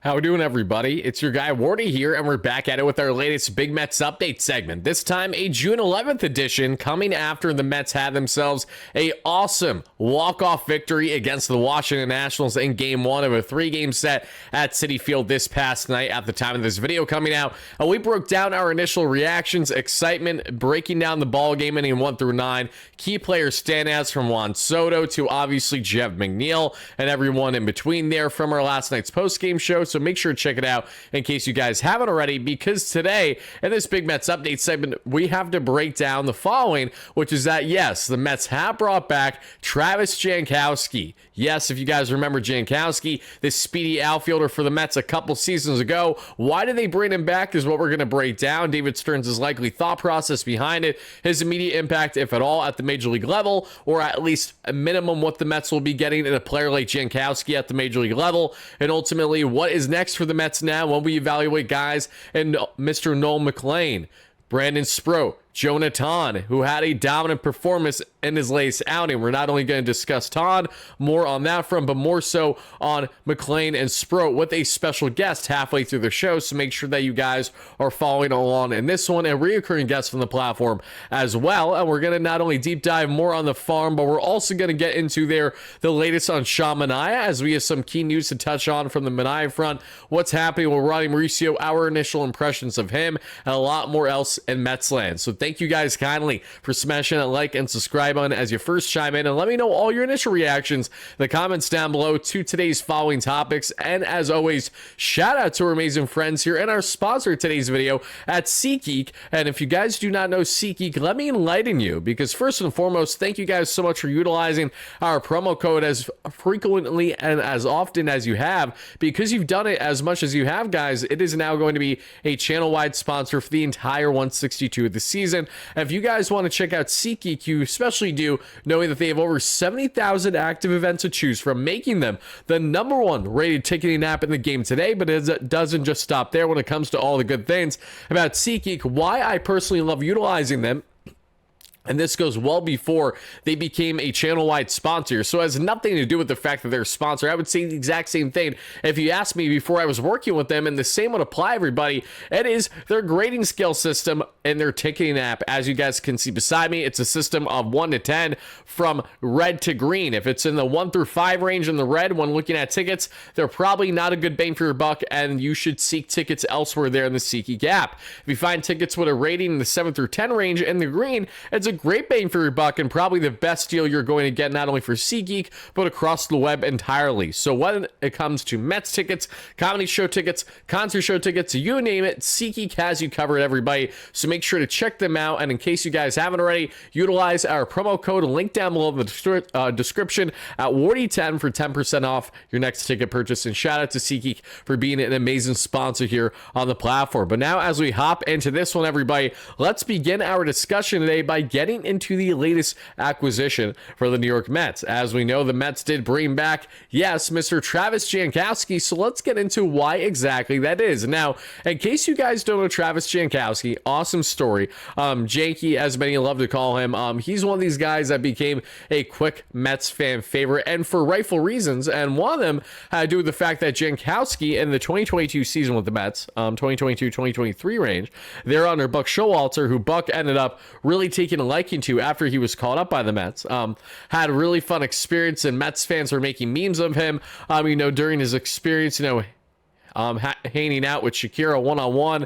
How we doing, everybody? It's your guy Wardy here, and we're back at it with our latest Big Mets update segment. This time, a June 11th edition, coming after the Mets had themselves a awesome walk-off victory against the Washington Nationals in Game 1 of a 3-game set at Citi Field this past night at the time of this video coming out. And we broke down our initial reactions, excitement, breaking down the ball game inning 1 through 9, key player standouts from Juan Soto to obviously Jeff McNeil, and everyone in between there from our last night's post-game show. So make sure to check it out in case you guys haven't already, because today in this Big Mets update segment, we have to break down the following, which is that, yes, the Mets have brought back Travis Jankowski. Yes, if you guys remember Jankowski, this speedy outfielder for the Mets a couple seasons ago. Why did they bring him back is what we're going to break down. David Stearns' likely thought process behind it, his immediate impact, if at all, at the major league level, or at least a minimum what the Mets will be getting in a player like Jankowski at the major league level, and ultimately what is next for the Mets now when we evaluate guys and Mr. Noel McLean, Brandon Sproat, Jonah Tong, who had a dominant performance in his latest outing. We're not only going to discuss Tong, more on that front, but more so on McLean and Sproat with a special guest halfway through the show. So make sure that you guys are following along in this one, and reoccurring guests from the platform as well. And we're going to not only deep dive more on the farm, but we're also going to get into the latest on Manaea, as we have some key news to touch on from the Manaea front, what's happening with Ronny Mauricio, our initial impressions of him, and a lot more else in Mets land. So thank you guys kindly for smashing that like and subscribe button as you first chime in, and let me know all your initial reactions in the comments down below to today's following topics. And as always, shout out to our amazing friends here and our sponsor of today's video at SeatGeek. And if you guys do not know SeatGeek, let me enlighten you, because first and foremost, thank you guys so much for utilizing our promo code as frequently and as often as you have. Because you've done it as much as you have, guys, it is now going to be a channel-wide sponsor for the entire 162 of the season. If you guys want to check out SeatGeek, you especially do, knowing that they have over 70,000 active events to choose from, making them the #1 rated ticketing app in the game today. But it doesn't just stop there when it comes to all the good things about SeatGeek, why I personally love utilizing them. And this goes well before they became a channel-wide sponsor. So it has nothing to do with the fact that they're a sponsor. I would say the exact same thing if you asked me before I was working with them, and the same would apply, everybody. It is their grading scale system and their ticketing app. As you guys can see beside me, it's a system of 1 to 10 from red to green. If it's in the 1 through 5 range in the red when looking at tickets, they're probably not a good bang for your buck, and you should seek tickets elsewhere there in the SeatGeek app. If you find tickets with a rating in the 7 through 10 range in the green, it's a great bang for your buck, and probably the best deal you're going to get, not only for SeatGeek but across the web entirely. So when it comes to Mets tickets, comedy show tickets, concert show tickets, you name it, SeatGeek has you covered, everybody. So make sure to check them out, and in case you guys haven't already, utilize our promo code link down below in the description at WardyNYM for 10% off your next ticket purchase. And shout out to SeatGeek for being an amazing sponsor here on the platform. But now, as we hop into this one, everybody, let's begin our discussion today by getting into the latest acquisition for the New York Mets. As we know, the Mets did bring back, yes, Mr. Travis Jankowski. So let's get into why exactly that is. Now, in case you guys don't know Travis Jankowski, awesome story. Janky, as many love to call him, he's one of these guys that became a quick Mets fan favorite, and for rightful reasons. And one of them had to do with the fact that Jankowski in the 2022 season with the Mets, 2022-2023 range, they're under Buck Showalter, who Buck ended up really taking a liking to after he was called up by the Mets. Had a really fun experience, and Mets fans were making memes of him, during his experience, hanging out with Shakira one-on-one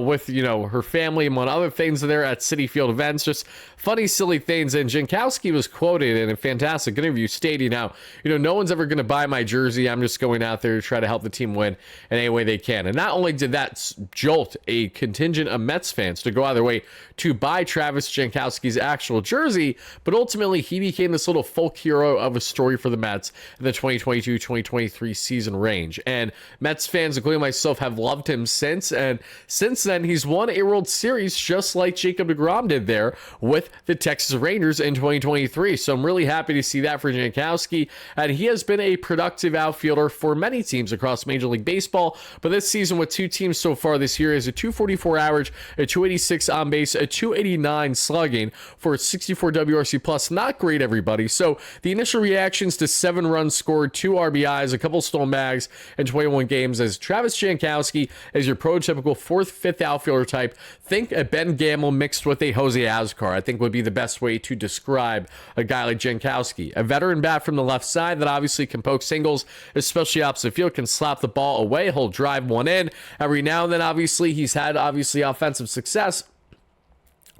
with, her family, among other things there at Citi Field events. Just funny, silly things. And Jankowski was quoted in a fantastic interview stating, no one's ever going to buy my jersey. I'm just going out there to try to help the team win in any way they can. And not only did that jolt a contingent of Mets fans to go out of their way to buy Travis Jankowski's actual jersey, but ultimately he became this little folk hero of a story for the Mets in the 2022-2023 season range. And Mets fans, including myself, have loved him since. And since then, he's won a World Series just like Jacob deGrom did there with the Texas Rangers in 2023. So I'm really happy to see that for Jankowski. And he has been a productive outfielder for many teams across Major League Baseball. But this season with 2 teams so far this year is a 244 average, a 286 on base, a 289 slugging for a 64 WRC plus. Not great, everybody. So the initial reactions to 7 runs scored, 2 RBIs, a couple stolen bags in 21 games, as because Travis Jankowski is your prototypical 4th, 5th outfielder type. Think a Ben Gamble mixed with a Jose Azocar, I think would be the best way to describe a guy like Jankowski. A veteran bat from the left side that obviously can poke singles, especially opposite field, can slap the ball away, he'll drive one in. Every now and then, obviously, he's had offensive success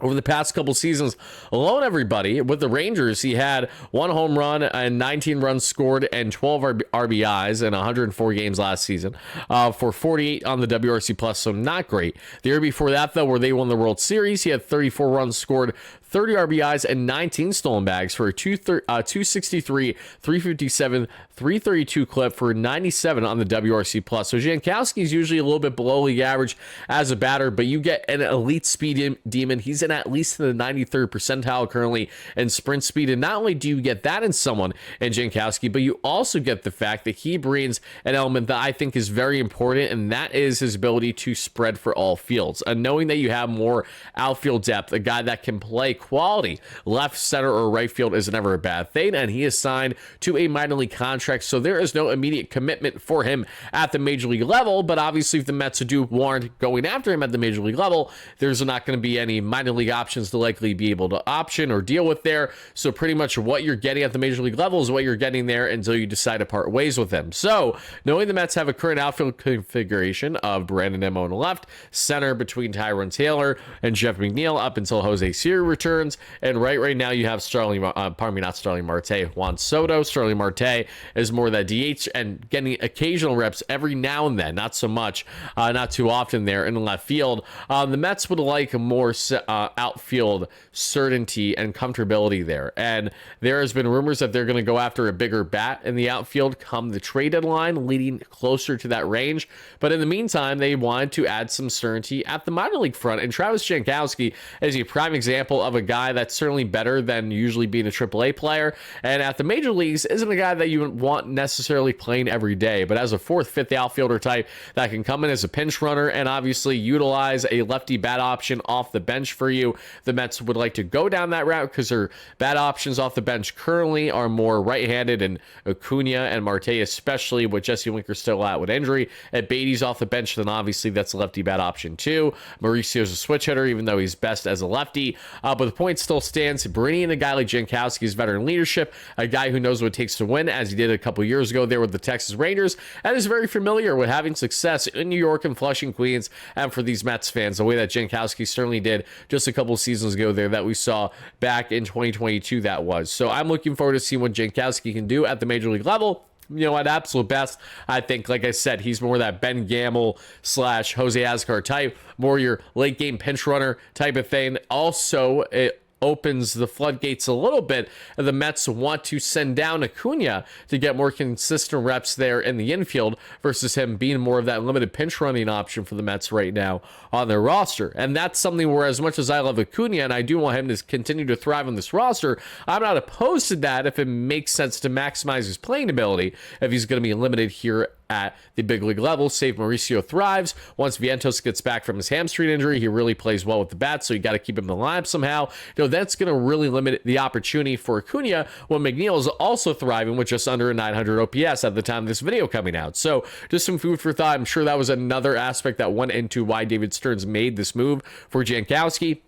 over the past couple seasons alone. Everybody, with the Rangers, he had 1 home run and 19 runs scored and 12 RBIs in 104 games last season for 48 on the WRC plus, so not great. The year before that, though, where they won the World Series, he had 34 runs scored, 30 RBIs, and 19 stolen bags for a 263, 357, 332 clip for 97 on the WRC plus. So Jankowski is usually a little bit below league average as a batter, but you get an elite speed demon. He's in at least in the 93rd percentile currently in sprint speed, and not only do you get that in someone in Jankowski, but you also get the fact that he brings an element that I think is very important, and that is his ability to spread for all fields. And knowing that you have more outfield depth, a guy that can play quality left, center, or right field is never a bad thing, and he is signed to a minor league contract, so there is no immediate commitment for him at the major league level. But obviously, if the Mets do warrant going after him at the major league level, there's not going to be any minor league options to likely be able to option or deal with there. So pretty much what you're getting at the major league level is what you're getting there until you decide to part ways with him. So knowing the Mets have a current outfield configuration of Brandon Nimmo on the left, center between Tyrone Taylor and Jeff McNeil up until Jose Siri returns, and right now you have Juan Soto. Starling Marte is more that DH and getting occasional reps every now and then, not so much, not too often there in the left field. The Mets would like more outfield certainty and comfortability there, and there has been rumors that they're going to go after a bigger bat in the outfield come the trade deadline, leading closer to that range. But in the meantime, they wanted to add some certainty at the minor league front, and Travis Jankowski is a prime example of a guy that's certainly better than usually being a AAA player, and at the major leagues isn't a guy that you want necessarily playing every day, but as a 4th, 5th outfielder type that can come in as a pinch runner and obviously utilize a lefty bat option off the bench for you. The Mets would like to go down that route because their bat options off the bench currently are more right-handed, and Acuna and Marte, especially with Jesse Winker still out with injury. At Beatty's off the bench, then obviously that's a lefty bat option too. Mauricio's a switch hitter, even though he's best as a lefty. But the point still stands. Bringing in a guy like Jankowski's veteran leadership, a guy who knows what it takes to win, as he did a couple years ago there with the Texas Rangers, and is very familiar with having success in New York and Flushing, Queens, and for these Mets fans, the way that Jankowski certainly did just a couple seasons ago there that we saw back in 2022 that was. So I'm looking forward to seeing what Jankowski can do at the major league level. You know, at absolute best, I think, like I said, he's more that Ben Gamble / Jose Azocar type, more your late game pinch runner type of thing. Also, it opens the floodgates a little bit. The Mets want to send down Acuna to get more consistent reps there in the infield versus him being more of that limited pinch running option for the Mets right now on their roster. And that's something where, as much as I love Acuna and I do want him to continue to thrive on this roster, I'm not opposed to that if it makes sense to maximize his playing ability, if he's going to be limited here at the big league level. Save Mauricio thrives. Once Vientos gets back from his hamstring injury, he really plays well with the bat, so you got to keep him in the lineup somehow. You know, that's going to really limit the opportunity for Acuna when McNeil is also thriving with just under a 900 OPS at the time of this video coming out. So just some food for thought. I'm sure that was another aspect that went into why David Stearns made this move for Jankowski.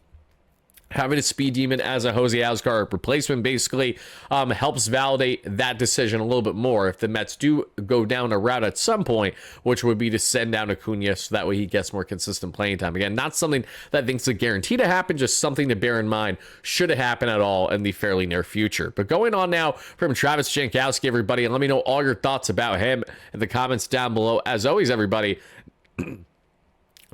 Having a speed demon as a Jose Azocar replacement basically helps validate that decision a little bit more if the Mets do go down a route at some point, which would be to send down Acuna so that way he gets more consistent playing time. Again, not something that I think is a guarantee to happen, just something to bear in mind should it happen at all in the fairly near future. But going on now from Travis Jankowski, everybody, and let me know all your thoughts about him in the comments down below. As always, everybody,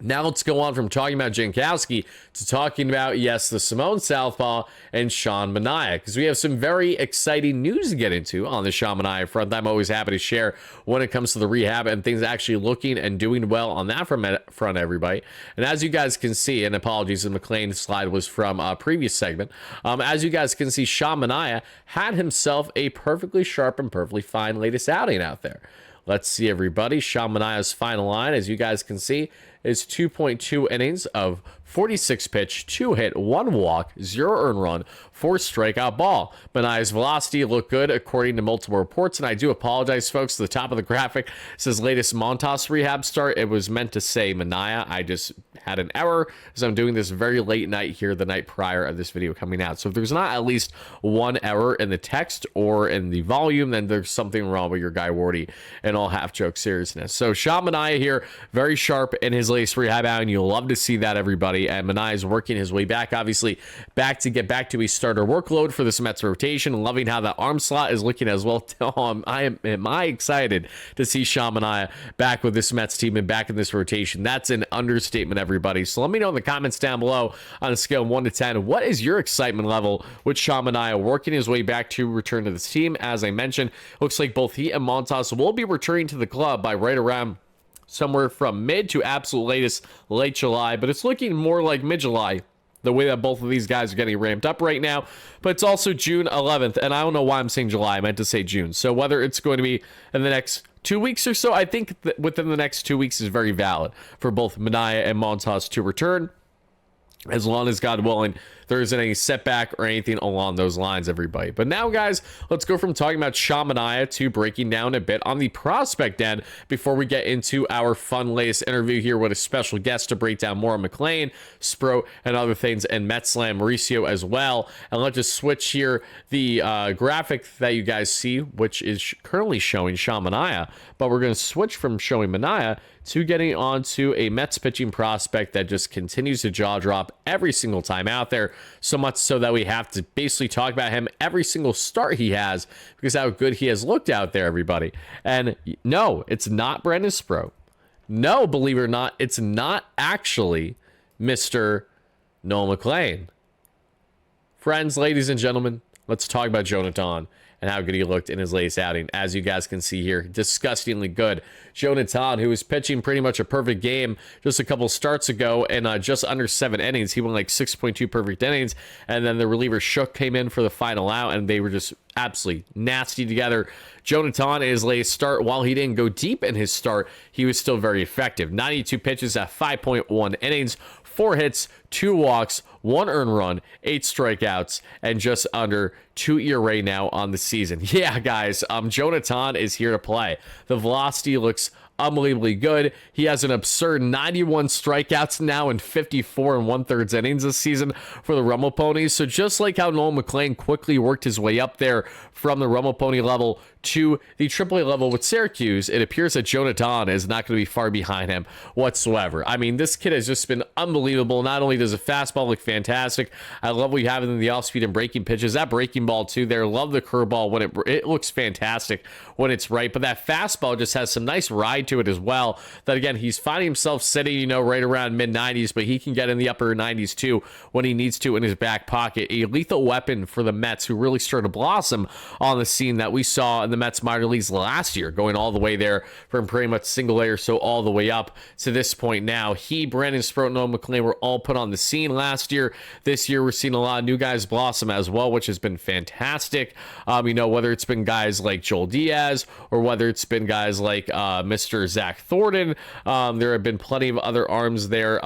now let's go on from talking about Jankowski to talking about, yes, the Simone Southpaw and Sean Manaea, because we have some very exciting news to get into on the Sean Manaea front. I'm always happy to share when it comes to the rehab and things actually looking and doing well on that front, everybody. And as you guys can see, and apologies, the McLean slide was from a previous segment. As you guys can see, Sean Manaea had himself a perfectly sharp and perfectly fine latest outing out there. Let's see, everybody. Manaea's final line, as you guys can see, is 2.2 innings of 46 pitch, 2 hit, 1 walk, 0 earned run, 4 strikeout ball. Manaea's velocity looked good according to multiple reports, and I do apologize, folks. The top of the graphic says latest Montas rehab start. It was meant to say Manaea. I just had an error, as I'm doing this very late night here, the night prior of this video coming out. So if there's not at least one error in the text or in the volume, then there's something wrong with your guy Wardy, in all half-joke seriousness. So Manaea here, very sharp in his latest rehab out, and you'll love to see that, everybody. And Manaea is working his way back, obviously, back to get back to a starter workload for this Mets rotation. Loving how that arm slot is looking as well. Am I excited to see Manaea back with this Mets team and back in this rotation? That's an understatement, everybody. So let me know in the comments down below on a scale of 1 to 10, what is your excitement level with Manaea working his way back to return to this team? As I mentioned, looks like both he and Montas will be returning to the club by right around somewhere from mid to absolute latest late July, but it's looking more like mid-July, the way that both of these guys are getting ramped up right now. But it's also June 11th, and I don't know why I'm saying July. I meant to say June. So whether it's going to be in the next 2 weeks or so, I think that within the next 2 weeks is very valid for both Manaea and Montas to return, as long as, God willing, there isn't any setback or anything along those lines, everybody. But now, guys, let's go from talking about Manaea to breaking down a bit on the prospect end before we get into our fun latest interview here with a special guest to break down more on McLean, Sproat, and other things, and Metsland Mauricio as well. And let's just switch here the graphic that you guys see, which is currently showing Manaea, but we're going to switch from showing Manaea to getting onto a Mets pitching prospect that just continues to jaw drop every single time out there. So much so that we have to basically talk about him every single start he has because how good he has looked out there, everybody. And no, it's not Brandon Sproat. No, believe it or not, it's not actually Mr. Noel McLean. Friends, ladies and gentlemen, let's talk about Jonathan and how good he looked in his latest outing. As you guys can see here, disgustingly good. Jonathan, who was pitching pretty much a perfect game just a couple starts ago and just under 7 innings. He went like 6.2 perfect innings, and then the reliever Shook came in for the final out, and they were just absolutely nasty together. Jonathan, in his latest start, while he didn't go deep in his start, he was still very effective. 92 pitches at 5.1 innings, 4 hits, 2 walks, 1 earned run, 8 strikeouts, and just under 2 ERA now on the season. Yeah, guys, Jonathan is here to play. The velocity looks unbelievably good. He has an absurd 91 strikeouts now in 54 and 1/3 innings this season for the Rumble Ponies. So just like how Noel McLean quickly worked his way up there from the Rumble Pony level to the AAA level with Syracuse, it appears that Jonathan is not going to be far behind him whatsoever. I mean, this kid has just been unbelievable. Not only does the fastball look fantastic, I love what you have in the off-speed and breaking pitches. That breaking ball too there, love the curveball when it looks fantastic when it's right, but that fastball just has some nice ride to it as well. That again, he's finding himself sitting, right around mid-90s, but he can get in the upper 90s too when he needs to in his back pocket. A lethal weapon for the Mets, who really started to blossom on the scene that we saw in the Mets minor leagues last year, going all the way there from pretty much single A or so all the way up to this point now. He, Brandon Sproat, and Noel McLean were all put on the scene last year. This year, we're seeing a lot of new guys blossom as well, which has been fantastic. Whether it's been guys like Joel Diaz or whether it's been guys like Mr. Zach Thornton. There have been plenty of other arms there.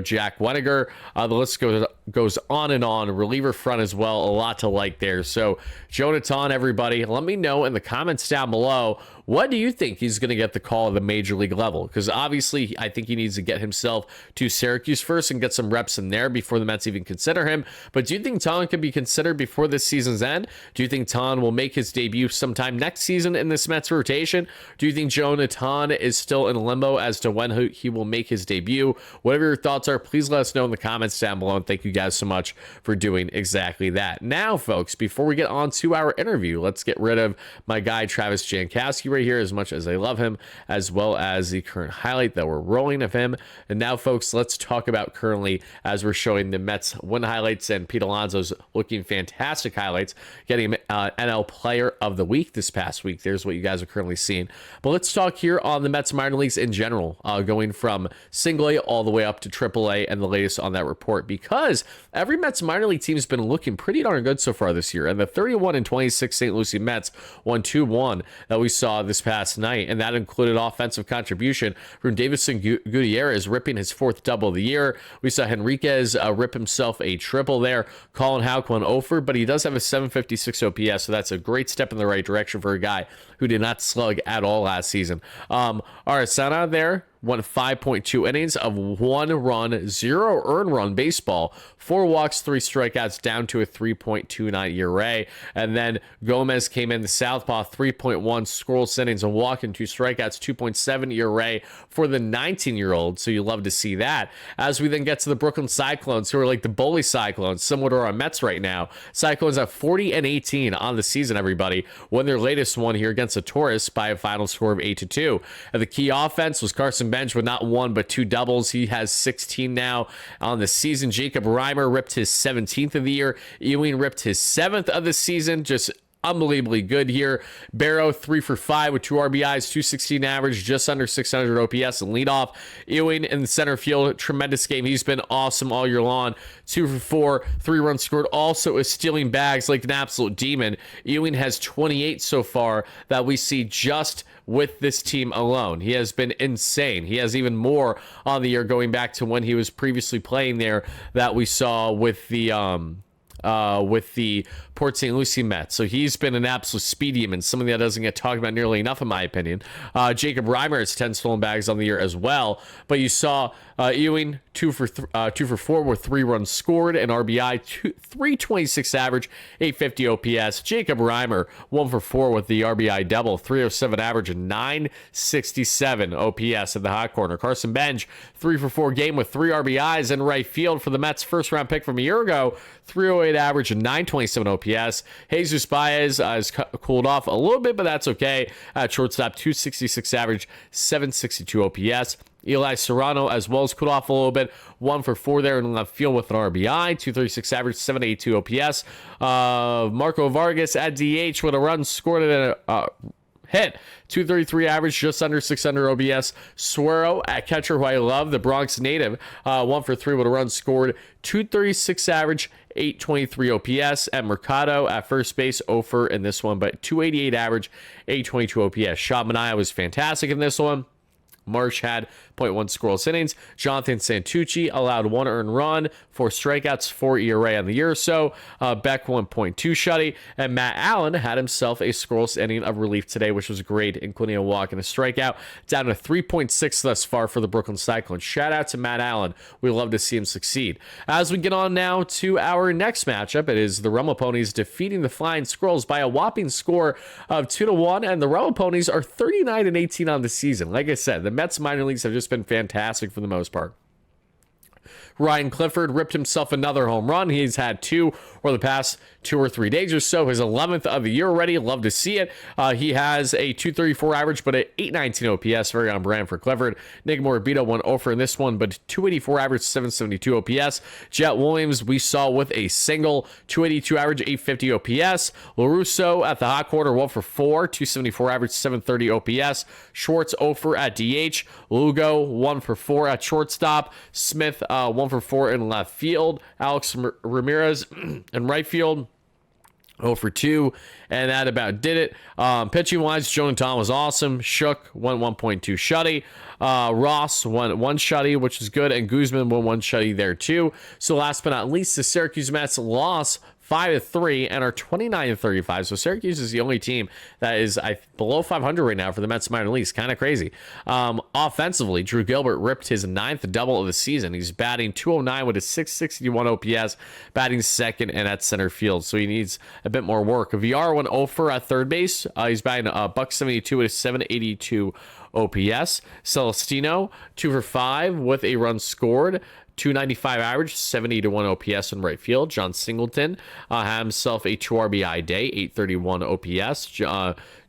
Jack Weniger. The list goes on and on. Reliever front as well. A lot to like there. So Jonathan, everybody, let me know in the comments down below, what do you think he's going to get the call at the major league level? Because obviously, I think he needs to get himself to Syracuse first and get some reps in there before the Mets even consider him. But do you think Tong can be considered before this season's end? Do you think Tong will make his debut sometime next season in this Mets rotation? Do you think Jonathan is still in limbo as to when he will make his debut? Whatever your thoughts are, please let us know in the comments down below. And thank you guys so much for doing exactly that. Now, folks, before we get on to our interview, let's get rid of my guy Travis Jankowski right here, as much as I love him, as well as the current highlight that we're rolling of him. And now, folks, let's talk about currently as we're showing the Mets win highlights and Pete Alonso's looking fantastic highlights, getting NL Player of the Week this past week. There's what you guys are currently seeing. But let's talk here on the Mets minor leagues in general, going from single A all the way up to AAA and the latest on that report, because every Mets minor league team has been looking pretty darn good so far this year. And the 31-26 St. Lucie Mets 1-2-1 that we saw this past night, and that included offensive contribution from Davison Gutierrez ripping his 4th double of the year. We saw Henriquez rip himself a triple there. Colin Houck went over, but he does have a 756 OPS, so that's a great step in the right direction for a guy who did not slug at all last season. Arasana there went 5.2 innings of 1 run, 0 earned run baseball, 4 walks, 3 strikeouts, down to a 3.29 ERA. And then Gomez came in the southpaw, 3.1 scoreless innings, a walk and 2 strikeouts, 2.7 ERA for the 19-year-old. So you love to see that. As we then get to the Brooklyn Cyclones, who are like the bully Cyclones, similar to our Mets right now. Cyclones have 40-18 on the season, everybody. Won their latest one here against the Taurus by a final score of 8-2. And the key offense was Carson Bench with not 1 but 2 doubles. He has 16 now on the season. Jacob Reimer ripped his 17th of the year. Ewing ripped his 7th of the season. Just unbelievably good here. Barrow 3 for 5 with 2 RBIs, 216 average, just under 600 OPS and leadoff. Ewing in the center field, tremendous game. He's been awesome all year long. 2 for 4, 3 runs scored. Also is stealing bags like an absolute demon. Ewing has 28 so far that we see just with this team alone. He has been insane. He has even more on the year going back to when he was previously playing there that we saw with the Port St. Lucie Mets. So he's been an absolute speedy and something that doesn't get talked about nearly enough, in my opinion. Jacob Reimer has 10 stolen bags on the year as well. But you saw Ewing 2 for 4 with 3 runs scored, an RBI, 326 average, 850 OPS. Jacob Reimer 1 for 4 with the RBI double, 307 average, and 967 OPS at the hot corner. Carson Bench 3 for 4 game with 3 RBIs in right field for the Mets' first round pick from a year ago, 308 average and 927 OPS. Jesus Baez has cooled off a little bit, but that's okay. At shortstop, 266 average, 762 OPS. Eli Serrano as well as cooled off a little bit. 1 for 4 there in left field with an RBI, 236 average, 782 OPS. Marco Vargas at DH with a run scored at a hit, 233 average, just under 600 OBS. Suero at catcher, who I love, the Bronx native, 1 for 3 with a run scored, 236 average, 823 OPS. At Mercado at first base, 0 for in this one, but 288 average, 822 OPS. Shot Manaea was fantastic in this one. Marsh had 0.1 scoreless innings. Jonathan Santucci allowed 1 earned run, 4 strikeouts, 4 ERA on the year or so. Beck 1.2 shutty. And Matt Allen had himself a scoreless inning of relief today, which was great, including a walk and a strikeout. Down to 3.6 thus far for the Brooklyn Cyclones. Shout out to Matt Allen. We love to see him succeed. As we get on now to our next matchup, it is the Rumble Ponies defeating the Flying Squirrels by a whopping score of 2-1. And the Rumble Ponies are 39-18 on the season. Like I said, the Mets minor leagues have just been fantastic for the most part. Ryan Clifford ripped himself another home run. He's had 2 over the past 2 or 3 days or so. His 11th of the year already. Love to see it. He has a 234 average, but an 819 OPS. Very on brand for Clifford. Nick Morabito went over in this one, but 284 average, 772 OPS. Jet Williams, we saw with a single, 282 average, 850 OPS. LaRusso at the hot corner, 1 for 4, 274 average, 730 OPS. Schwartz 0 for at DH. Lugo, 1 for 4 at shortstop. Smith, 1 for 4 in left field. Alex Ramirez in right field, 0 for 2, and that about did it. Pitching wise, Jonah Tom was awesome. Shook went 1.2 shutty. Ross won 1 shutty, which is good, and Guzman won 1 shutty there too. So last but not least, the Syracuse Mets lost 5-3 and are 29-35. So Syracuse is the only team that is below 500 right now for the Mets minor leagues. Kind of crazy. Offensively, Drew Gilbert ripped his 9th double of the season. He's batting 209 with a 661 OPS, batting second and at center field. So he needs a bit more work. VR went 0 for at third base. He's batting $172 with a 782 OPS. Celestino 2 for 5 with a run scored. 295 average, 70-1 OPS in right field. John Singleton had himself a 2 RBI day, 831 OPS.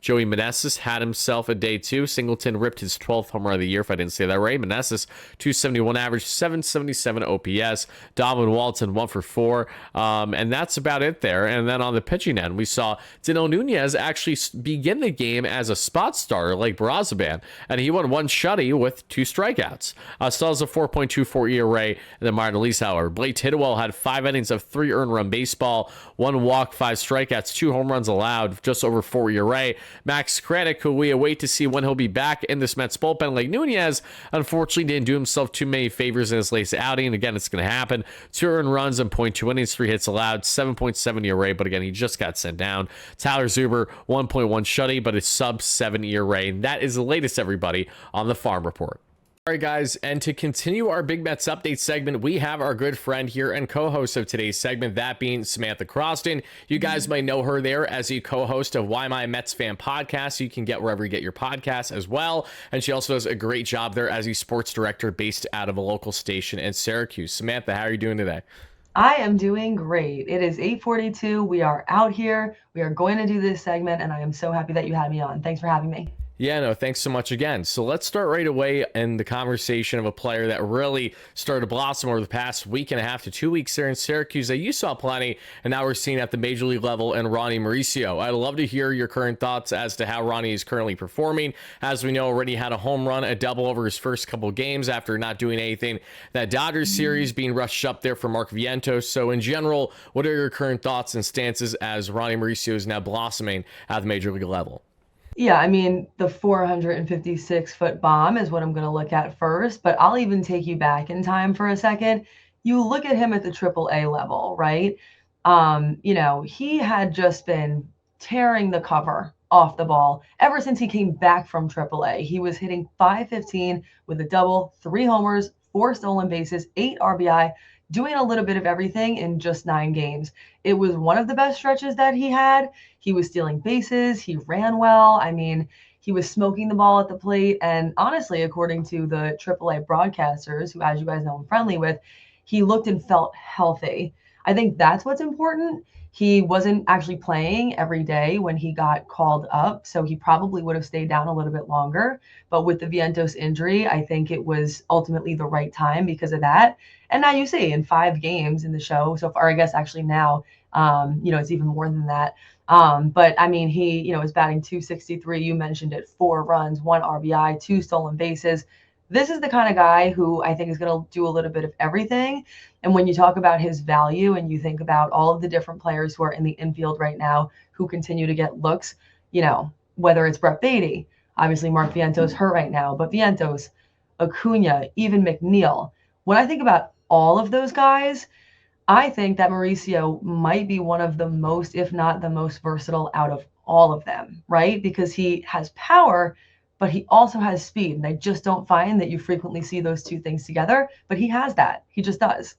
Joey Meneses had himself a day too. Singleton ripped his 12th home run of the year, if I didn't say that right. Meneses, 271 average, 777 OPS. Donovan Walton, 1 for 4. And that's about it there. And then on the pitching end, we saw Dino Nunez actually begin the game as a spot starter like Brazaban. And he won 1 shutty with 2 strikeouts. Still has a 4.24 ERA in the minor leagues, however. Blake Tidwell had 5 innings of 3 earned run baseball, 1 walk, 5 strikeouts, 2 home runs allowed, just over 4 ERA. Max Kranick, who we await to see when he'll be back in this Mets bullpen, like Nunez, unfortunately didn't do himself too many favors in his latest outing. Again, it's going to happen. 2 earned runs and .2 innings, 3 hits allowed, 7.7 ERA, but again, he just got sent down. Tyler Zuber, 1.1 shutty, but it's sub 7 ERA. And that is the latest, everybody, on the Farm Report. All right, guys, and to continue our Big Mets update segment, we have our good friend here and co-host of today's segment, that being Samantha Croston. You guys might know her there as the co-host of Why My Mets Fan podcast. You can get wherever you get your podcasts as well. And she also does a great job there as a sports director based out of a local station in Syracuse. Samantha, how are you doing today? I am doing great. It is 8:42. We are out here. We are going to do this segment, and I am so happy that you had me on. Thanks for having me. Yeah, no, thanks so much again. So let's start right away in the conversation of a player that really started to blossom over the past week and a half to 2 weeks there in Syracuse that you saw plenty, and now we're seeing at the major league level in Ronny Mauricio. I'd love to hear your current thoughts as to how Ronny is currently performing. As we know, already had a home run, a double over his first couple games after not doing anything. That Dodgers series being rushed up there for Mark Vientos. So in general, what are your current thoughts and stances as Ronny Mauricio is now blossoming at the major league level? Yeah, I mean, the 456-foot bomb is what I'm going to look at first, but I'll even take you back in time for a second. You look at him at the AAA level, right? He had just been tearing the cover off the ball ever since he came back from AAA. He was hitting 515 with a double, 3 homers, 4 stolen bases, 8 RBI, doing a little bit of everything in just 9 games. It was one of the best stretches that he had. He was stealing bases. He ran well. I mean, he was smoking the ball at the plate. And honestly, according to the AAA broadcasters, who, as you guys know, I'm friendly with, he looked and felt healthy. I think that's what's important. He wasn't actually playing every day when he got called up, so he probably would have stayed down a little bit longer. But with the Vientos injury, I think it was ultimately the right time because of that. And now you see in 5 games in the show so far, I guess actually now, it's even more than that. But I mean, he, is batting .263. You mentioned it, 4 runs, 1 RBI, 2 stolen bases. This is the kind of guy who I think is going to do a little bit of everything. And when you talk about his value and you think about all of the different players who are in the infield right now who continue to get looks, whether it's Brett Beatty, obviously Mark Vientos hurt right now, but Vientos, Acuna, even McNeil. When I think about all of those guys, I think that Mauricio might be one of the most, if not the most versatile out of all of them, right? Because he has power, but he also has speed. And I just don't find that you frequently see those two things together, but he has that. He just does.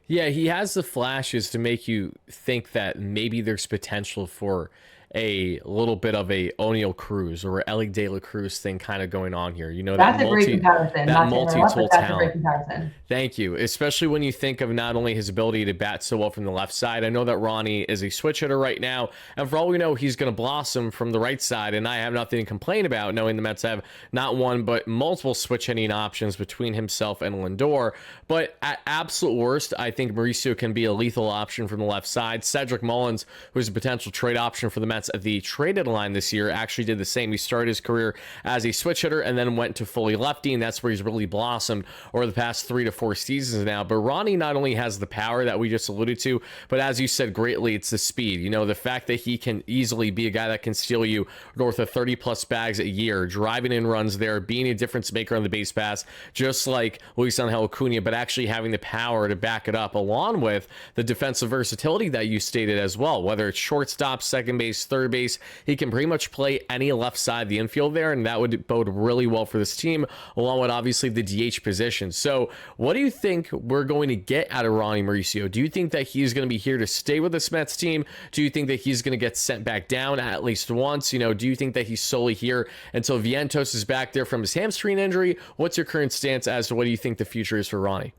Yeah, he has the flashes to make you think that maybe there's potential for a little bit of a O'Neal Cruz or Ellie De La Cruz thing kind of going on here. That's a great comparison. That multi-tool that's talent. A great comparison. Thank you. Especially when you think of not only his ability to bat so well from the left side. I know that Ronny is a switch hitter right now, and for all we know, he's going to blossom from the right side, and I have nothing to complain about knowing the Mets have not one but multiple switch hitting options between himself and Lindor. But at absolute worst, I think Mauricio can be a lethal option from the left side. Cedric Mullins, who's a potential trade option for the Mets at the trade deadline this year, actually did the same. He started his career as a switch hitter and then went to fully lefty, and that's where he's really blossomed over the past 3 to 4 seasons now. But Ronny not only has the power that we just alluded to, but as you said greatly, it's the speed. The fact that he can easily be a guy that can steal you north of 30 plus bags a year, driving in runs there, being a difference maker on the base pass, just like Luis Angel Acuna, but actually having the power to back it up, along with the defensive versatility that you stated as well. Whether it's shortstop, second base, third base, he can pretty much play any left side of the infield there, and that would bode really well for this team, along with obviously the DH position. So what do you think we're going to get out of Ronny Mauricio? Do you think that he's going to be here to stay with this Mets team? Do you think that he's going to get sent back down at least once? Do you think that he's solely here until Vientos is back there from his hamstring injury? What's your current stance as to what do you think the future is for Ronny?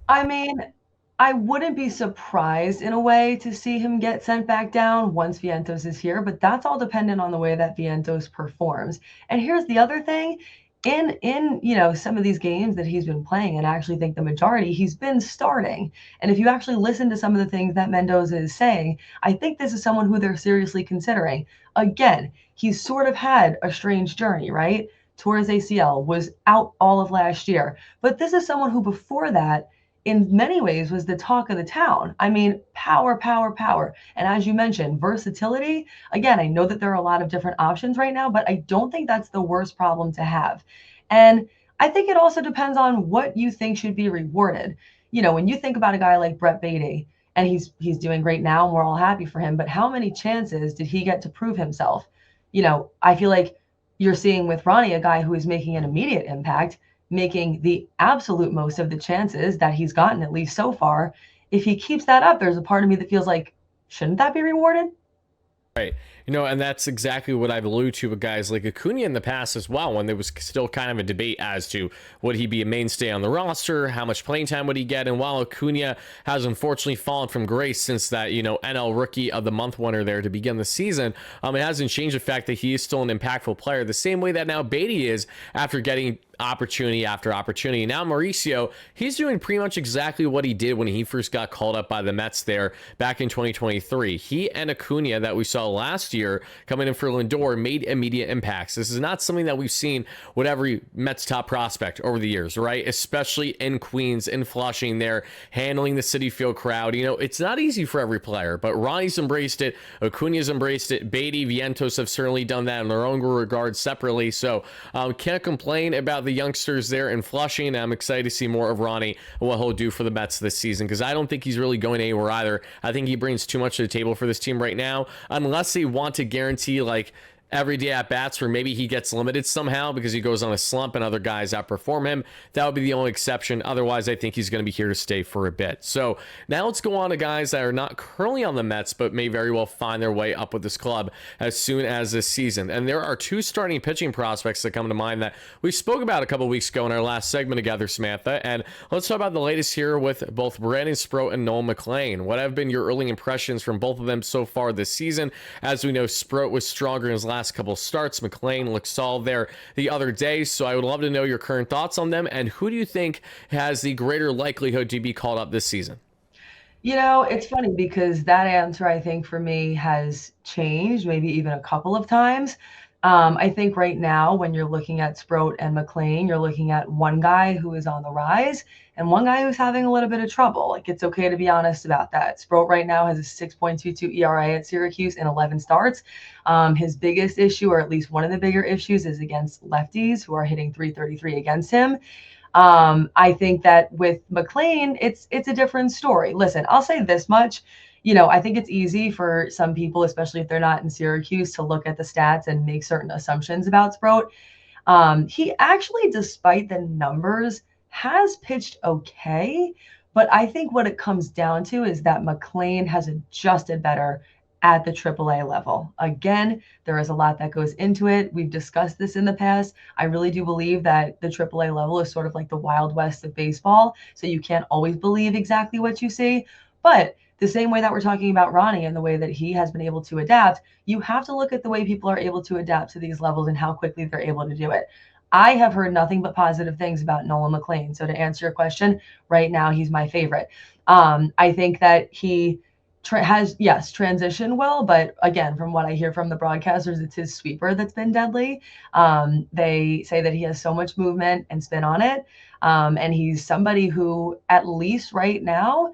I mean, I wouldn't be surprised in a way to see him get sent back down once Vientos is here, but that's all dependent on the way that Vientos performs. And here's the other thing. In some of these games that he's been playing, and I actually think the majority, he's been starting. And if you actually listen to some of the things that Mendoza is saying, I think this is someone who they're seriously considering. Again, he's sort of had a strange journey, right? Tore his ACL, was out all of last year. But this is someone who before that in many ways was the talk of the town. I mean, power, power, power. And as you mentioned, versatility. Again, I know that there are a lot of different options right now, but I don't think that's the worst problem to have. And I think it also depends on what you think should be rewarded. When you think about a guy like Brett Beatty, and he's doing great now, and we're all happy for him, but how many chances did he get to prove himself? I feel like you're seeing with Ronny a guy who is making an immediate impact, making the absolute most of the chances that he's gotten, at least so far. If he keeps that up, there's a part of me that feels like, shouldn't that be rewarded? Right. And that's exactly what I've alluded to with guys like Acuna in the past as well, when there was still kind of a debate as to would he be a mainstay on the roster, how much playing time would he get, and while Acuna has unfortunately fallen from grace since that, NL Rookie of the Month winner there to begin the season, it hasn't changed the fact that he is still an impactful player, the same way that now Beatty is after getting opportunity after opportunity. Now Mauricio, he's doing pretty much exactly what he did when he first got called up by the Mets there back in 2023. He and Acuna that we saw last year coming in for Lindor made immediate impacts. This is not something that we've seen with every Mets top prospect over the years, right? Especially in Queens, in Flushing there, handling the Citi Field crowd. It's not easy for every player, but Ronny's embraced it. Acuna's embraced it. Beatty, Vientos have certainly done that in their own regard separately. So can't complain about the youngsters there in Flushing. I'm excited to see more of Ronny and what he'll do for the Mets this season, because I don't think he's really going anywhere either. I think he brings too much to the table for this team right now, unless they want to guarantee like everyday at bats where maybe he gets limited somehow because he goes on a slump and other guys outperform him. That would be the only exception. Otherwise, I think he's going to be here to stay for a bit. So now let's go on to guys that are not currently on the Mets, but may very well find their way up with this club as soon as this season. And there are two starting pitching prospects that come to mind that we spoke about a couple weeks ago in our last segment together, Samantha. And let's talk about the latest here with both Brandon Sproat and Noel McLean. What have been your early impressions from both of them so far this season? As we know, Sproat was stronger in his last couple starts. McLean looked solid there the other day. So I would love to know your current thoughts on them, and who do you think has the greater likelihood to be called up this season? It's funny because that answer, I think, for me has changed maybe even a couple of times. I think right now, when you're looking at Sproat and McLean, you're looking at one guy who is on the rise and one guy who's having a little bit of trouble. Like, it's okay to be honest about that. Sproat right now has a 6.22 ERA at Syracuse in 11 starts. His biggest issue, or at least one of the bigger issues, is against lefties who are hitting 333 against him. I think that with McLean, it's a different story. Listen, I'll say this much. I think it's easy for some people, especially if they're not in Syracuse, to look at the stats and make certain assumptions about Sproat. He actually, despite the numbers, has pitched okay. But I think what it comes down to is that McLean has adjusted better at the AAA level. Again, there is a lot that goes into it. We've discussed this in the past. I really do believe that the AAA level is sort of like the Wild West of baseball. So you can't always believe exactly what you see. But the same way that we're talking about Ronny and the way that he has been able to adapt, you have to look at the way people are able to adapt to these levels and how quickly they're able to do it. I have heard nothing but positive things about Nolan McLean. So to answer your question, right now he's my favorite. I think that he has, yes, transitioned well, but again, from what I hear from the broadcasters, it's his sweeper that's been deadly. They say that he has so much movement and spin on it. And he's somebody who, at least right now,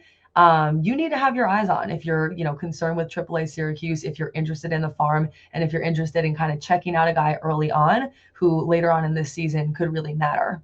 you need to have your eyes on if you're, concerned with AAA Syracuse, if you're interested in the farm, and if you're interested in kind of checking out a guy early on who later on in this season could really matter.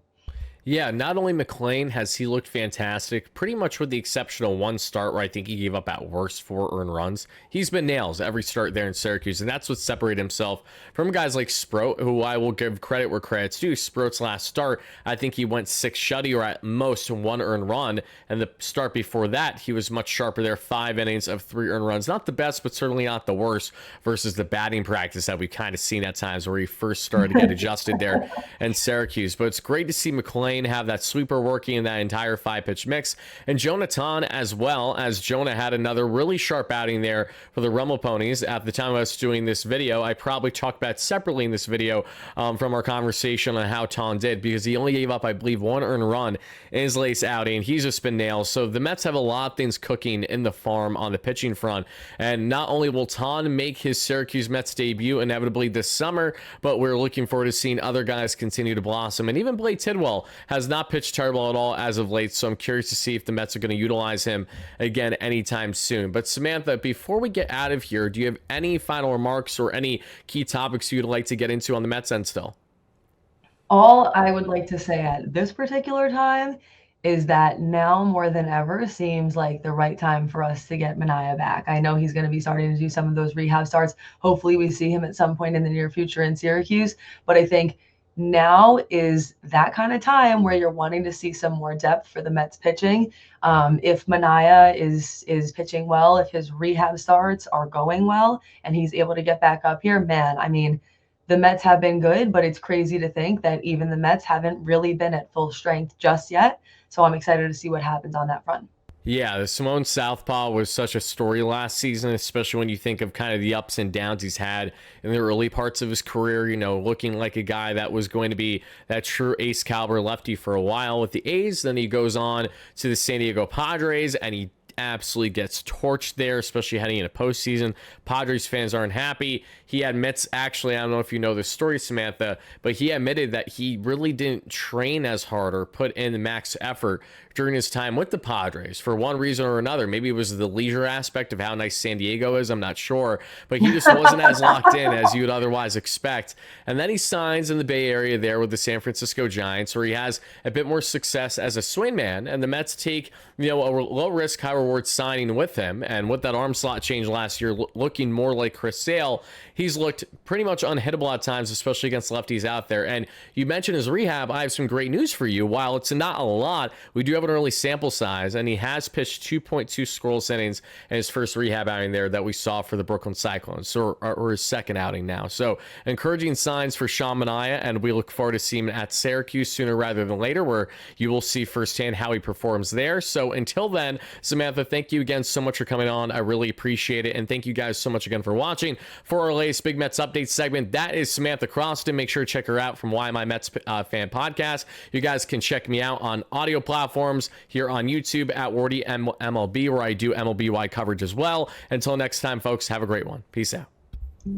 Yeah, not only McLean has he looked fantastic, pretty much with the exception of one start where I think he gave up at worst 4 earned runs. He's been nails every start there in Syracuse, and that's what separated himself from guys like Sproat, who I will give credit where credit's due. Sproat's last start, I think he went 6 shutty or at most 1 earned run, and the start before that, he was much sharper there, 5 innings of 3 earned runs. Not the best, but certainly not the worst versus the batting practice that we've kind of seen at times where he first started to get adjusted there in Syracuse. But it's great to see McLean have that sweeper working in that entire 5-pitch mix, and Jonathan as well, as Jonah had another really sharp outing there for the Rummel Ponies. At the time of us doing this video, I probably talked about separately in this video from our conversation on how Tong did, because he only gave up, I believe, 1 earned run in his latest outing. He's just been nails. So the Mets have a lot of things cooking in the farm on the pitching front, and not only will Tong make his Syracuse Mets debut inevitably this summer, but we're looking forward to seeing other guys continue to blossom, and even Blake Tidwell has not pitched terrible at all as of late, so I'm curious to see if the Mets are going to utilize him again anytime soon. But Samantha, before we get out of here, do you have any final remarks or any key topics you'd like to get into on the Mets end still? All I would like to say at this particular time is that now more than ever seems like the right time for us to get Manaea back. I know he's going to be starting to do some of those rehab starts. Hopefully we see him at some point in the near future in Syracuse, but I think now is that kind of time where you're wanting to see some more depth for the Mets pitching. If Manaea is pitching well, if his rehab starts are going well, and he's able to get back up here, man, I mean, the Mets have been good, but it's crazy to think that even the Mets haven't really been at full strength just yet. So I'm excited to see what happens on that front. Yeah, the Simone Southpaw was such a story last season, especially when you think of kind of the ups and downs he's had in the early parts of his career, you know, looking like a guy that was going to be that true ace caliber lefty for a while with the A's. Then he goes on to the San Diego Padres and he absolutely gets torched there, especially heading into postseason. Padres fans aren't happy. He admits, actually, I don't know if you know this story, Samantha, but he admitted that he really didn't train as hard or put in the max effort during his time with the Padres for one reason or another. Maybe it was the leisure aspect of how nice San Diego is. I'm not sure, but he just wasn't as locked in as you would otherwise expect. And then he signs in the Bay Area there with the San Francisco Giants, where he has a bit more success as a swingman. And the Mets take, you know, a low risk, high reward signing with him. And with that arm slot change last year, looking more like Chris Sale, he's looked pretty much unhittable at times, especially against lefties out there. And you mentioned his rehab. I have some great news for you. While it's not a lot, we do have an early sample size, and he has pitched 2.2 scoreless innings in his first rehab outing there that we saw for the Brooklyn Cyclones, or his second outing now. So encouraging signs for Sean Manaea, and we look forward to seeing him at Syracuse sooner rather than later, where you will see firsthand how he performs there. So until then, Samantha, thank you again so much for coming on. I really appreciate it, and thank you guys so much again for watching. For our latest Big Mets update segment, that is Samantha Croston. Make sure to check her out from Why Am I Mets Fan Podcast. You guys can check me out on audio platforms here on YouTube at WardyNYM MLB, where I do MLB wide coverage as well. Until next time, folks, have a great one. Peace out.